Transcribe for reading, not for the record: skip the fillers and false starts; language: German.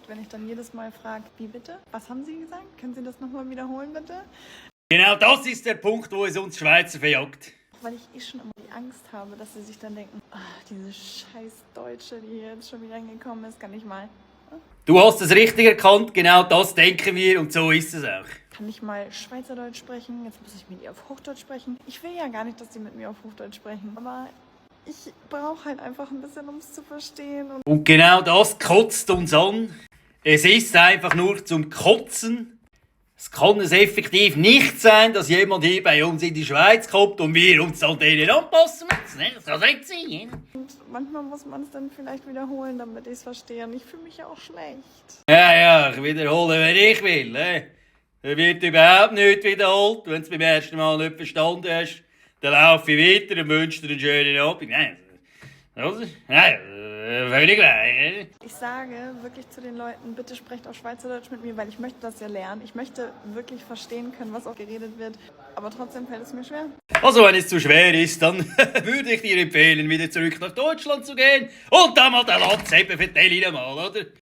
wenn ich dann jedes Mal frage, wie bitte? Was haben Sie gesagt? Können Sie das nochmal wiederholen, bitte? Genau das ist der Punkt, wo es uns Schweizer verjagt. Weil ich schon immer die Angst habe, dass sie sich dann denken, diese scheiß Deutsche, die hier jetzt schon wieder hingekommen ist, kann ich mal. Du hast es richtig erkannt, genau das denken wir und so ist es auch. Kann ich mal Schweizerdeutsch sprechen? Jetzt muss ich mit ihr auf Hochdeutsch sprechen. Ich will ja gar nicht, dass sie mit mir auf Hochdeutsch sprechen. Aber ich brauche halt einfach ein bisschen, um es zu verstehen. Und genau das kotzt uns an. Es ist einfach nur zum Kotzen. Es kann es effektiv nicht sein, dass jemand hier bei uns in die Schweiz kommt und wir uns an denen anpassen müssen. Das kann nicht sein. Und manchmal muss man es dann vielleicht wiederholen, damit ich es verstehe. Und ich fühle mich ja auch schlecht. Ja, ich wiederhole, wenn ich will. Da wird überhaupt nichts wiederholt. Wenn du es beim ersten Mal nicht verstanden hast, dann laufe ich weiter und wünsche dir einen schönen Abend. Nein, völlig gleich. Ich sage wirklich zu den Leuten, bitte sprecht auch Schweizerdeutsch mit mir, weil ich möchte das ja lernen. Ich möchte wirklich verstehen können, was auch geredet wird. Aber trotzdem fällt es mir schwer. Also, wenn es zu schwer ist, dann würde ich dir empfehlen, wieder zurück nach Deutschland zu gehen und dann mal den Latz eben, vertell ihn mal, oder?